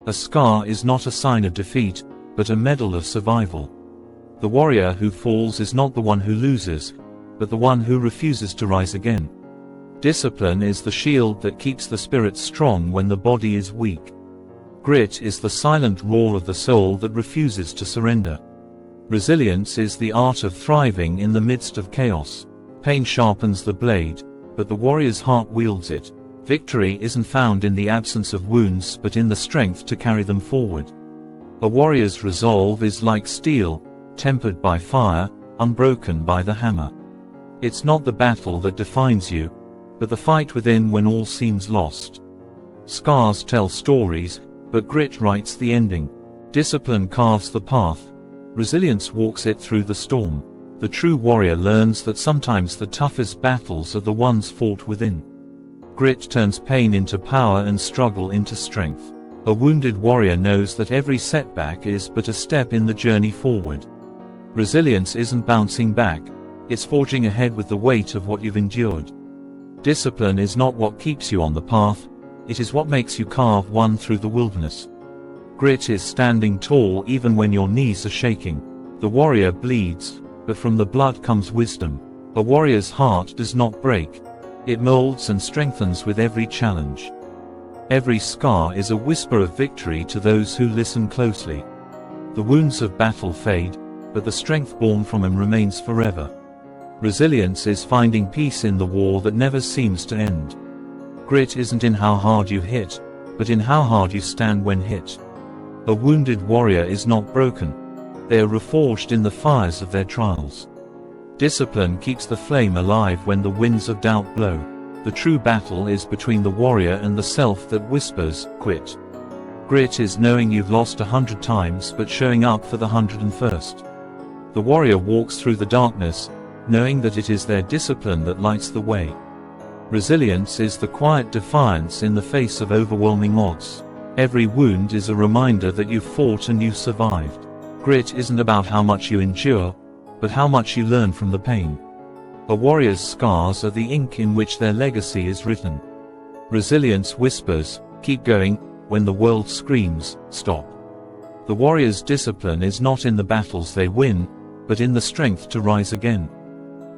A scar is not a sign of defeat, but a medal of survival. The warrior who falls is not the one who loses, but the one who refuses to rise again. Discipline is the shield that keeps the spirit strong when the body is weak. Grit is the silent roar of the soul that refuses to surrender. Resilience is the art of thriving in the midst of chaos. Pain sharpens the blade, but the warrior's heart wields it. Victory isn't found in the absence of wounds but in the strength to carry them forward. A warrior's resolve is like steel, tempered by fire, unbroken by the hammer. It's not the battle that defines you, but the fight within when all seems lost. Scars tell stories, but grit writes the ending. Discipline carves the path. Resilience walks it through the storm. The true warrior learns that sometimes the toughest battles are the ones fought within. Grit turns pain into power and struggle into strength. A wounded warrior knows that every setback is but a step in the journey forward. Resilience isn't bouncing back, it's forging ahead with the weight of what you've endured. Discipline is not what keeps you on the path, it is what makes you carve one through the wilderness. Grit is standing tall even when your knees are shaking. The warrior bleeds, but from the blood comes wisdom. A warrior's heart does not break. It molds and strengthens with every challenge. Every scar is a whisper of victory to those who listen closely. The wounds of battle fade, but the strength born from them remains forever. Resilience is finding peace in the war that never seems to end. Grit isn't in how hard you hit, but in how hard you stand when hit. A wounded warrior is not broken. They are reforged in the fires of their trials. Discipline keeps the flame alive when the winds of doubt blow. The true battle is between the warrior and the self that whispers, quit. Grit is knowing you've lost 100 times but showing up for the 101st. The warrior walks through the darkness, knowing that it is their discipline that lights the way. Resilience is the quiet defiance in the face of overwhelming odds. Every wound is a reminder that you've fought and you've survived. Grit isn't about how much you endure, but how much you learn from the pain. A warrior's scars are the ink in which their legacy is written. Resilience whispers, keep going, when the world screams, stop. The warrior's discipline is not in the battles they win, but in the strength to rise again.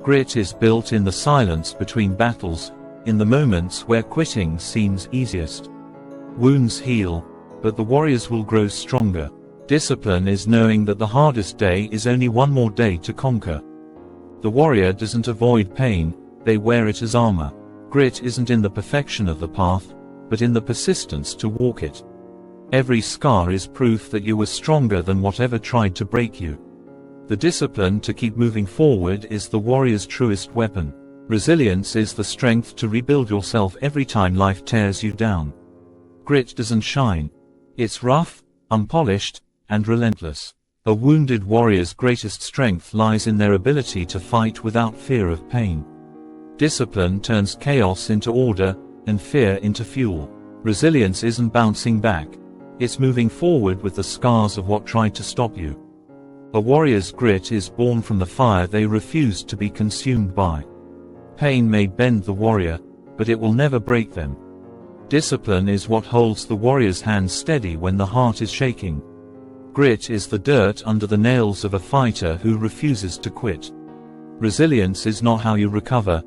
Grit is built in the silence between battles, in the moments where quitting seems easiest. Wounds heal, but the warriors will grow stronger. Discipline is knowing that the hardest day is only one more day to conquer. The warrior doesn't avoid pain, they wear it as armor. Grit isn't in the perfection of the path, but in the persistence to walk it. Every scar is proof that you were stronger than whatever tried to break you. The discipline to keep moving forward is the warrior's truest weapon. Resilience is the strength to rebuild yourself every time life tears you down. Grit doesn't shine. It's rough, unpolished, and relentless. A wounded warrior's greatest strength lies in their ability to fight without fear of pain. Discipline turns chaos into order, and fear into fuel. Resilience isn't bouncing back. It's moving forward with the scars of what tried to stop you. A warrior's grit is born from the fire they refused to be consumed by. Pain may bend the warrior, but it will never break them. Discipline is what holds the warrior's hands steady when the heart is shaking. Grit is the dirt under the nails of a fighter who refuses to quit. Resilience is not how you recover,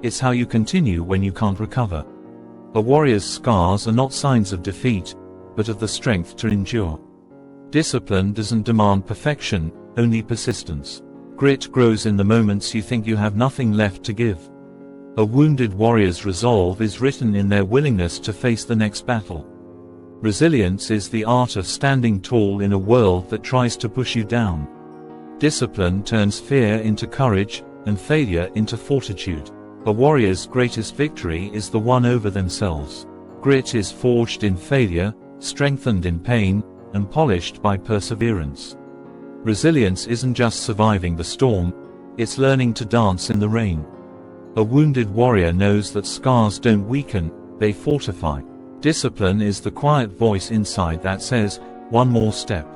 it's how you continue when you can't recover. A warrior's scars are not signs of defeat, but of the strength to endure. Discipline doesn't demand perfection, only persistence. Grit grows in the moments you think you have nothing left to give. A wounded warrior's resolve is written in their willingness to face the next battle. Resilience is the art of standing tall in a world that tries to push you down. Discipline turns fear into courage, and failure into fortitude. A warrior's greatest victory is the one over themselves. Grit is forged in failure, strengthened in pain, and polished by perseverance. Resilience isn't just surviving the storm, it's learning to dance in the rain. A wounded warrior knows that scars don't weaken, they fortify. Discipline is the quiet voice inside that says, one more step.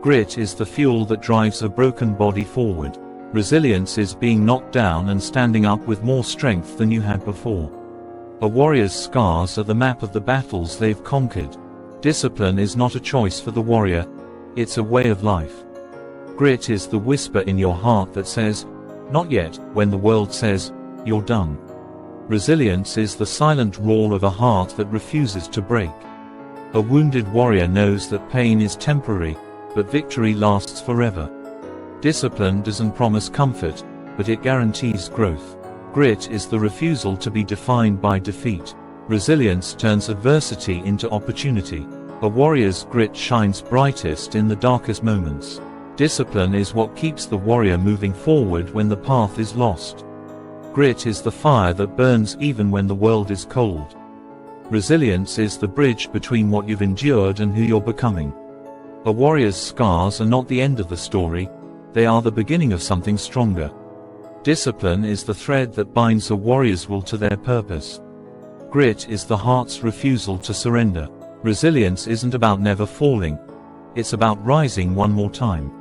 Grit is the fuel that drives a broken body forward. Resilience is being knocked down and standing up with more strength than you had before. A warrior's scars are the map of the battles they've conquered. Discipline is not a choice for the warrior, it's a way of life. Grit is the whisper in your heart that says, "Not yet," when the world says, "You're done." Resilience is the silent roar of a heart that refuses to break. A wounded warrior knows that pain is temporary, but victory lasts forever. Discipline doesn't promise comfort, but it guarantees growth. Grit is the refusal to be defined by defeat. Resilience turns adversity into opportunity. A warrior's grit shines brightest in the darkest moments. Discipline is what keeps the warrior moving forward when the path is lost. Grit is the fire that burns even when the world is cold. Resilience is the bridge between what you've endured and who you're becoming. A warrior's scars are not the end of the story, they are the beginning of something stronger. Discipline is the thread that binds a warrior's will to their purpose. Grit is the heart's refusal to surrender. Resilience isn't about never falling, it's about rising one more time.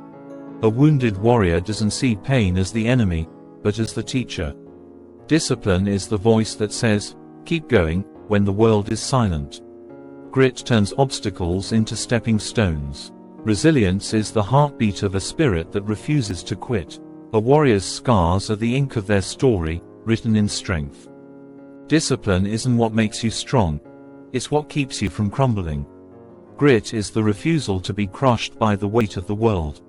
A wounded warrior doesn't see pain as the enemy, but as the teacher. Discipline is the voice that says, "Keep going," when the world is silent. Grit turns obstacles into stepping stones. Resilience is the heartbeat of a spirit that refuses to quit. A warrior's scars are the ink of their story, written in strength. Discipline isn't what makes you strong, it's what keeps you from crumbling. Grit is the refusal to be crushed by the weight of the world.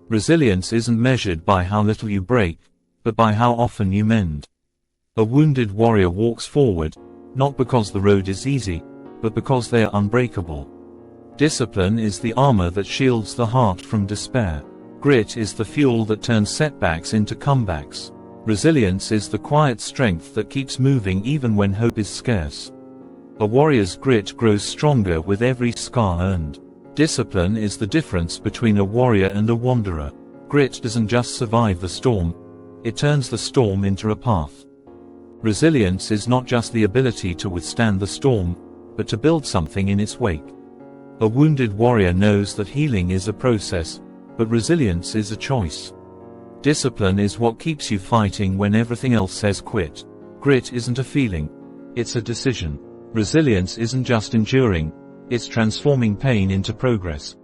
Resilience isn't measured by how little you break, but by how often you mend. A wounded warrior walks forward, not because the road is easy, but because they are unbreakable. Discipline is the armor that shields the heart from despair. Grit is the fuel that turns setbacks into comebacks. Resilience is the quiet strength that keeps moving even when hope is scarce. A warrior's grit grows stronger with every scar earned. Discipline is the difference between a warrior and a wanderer. Grit doesn't just survive the storm, it turns the storm into a path. Resilience is not just the ability to withstand the storm, but to build something in its wake. A wounded warrior knows that healing is a process, but resilience is a choice. Discipline is what keeps you fighting when everything else says quit. Grit isn't a feeling, it's a decision. Resilience isn't just enduring, it's transforming pain into progress.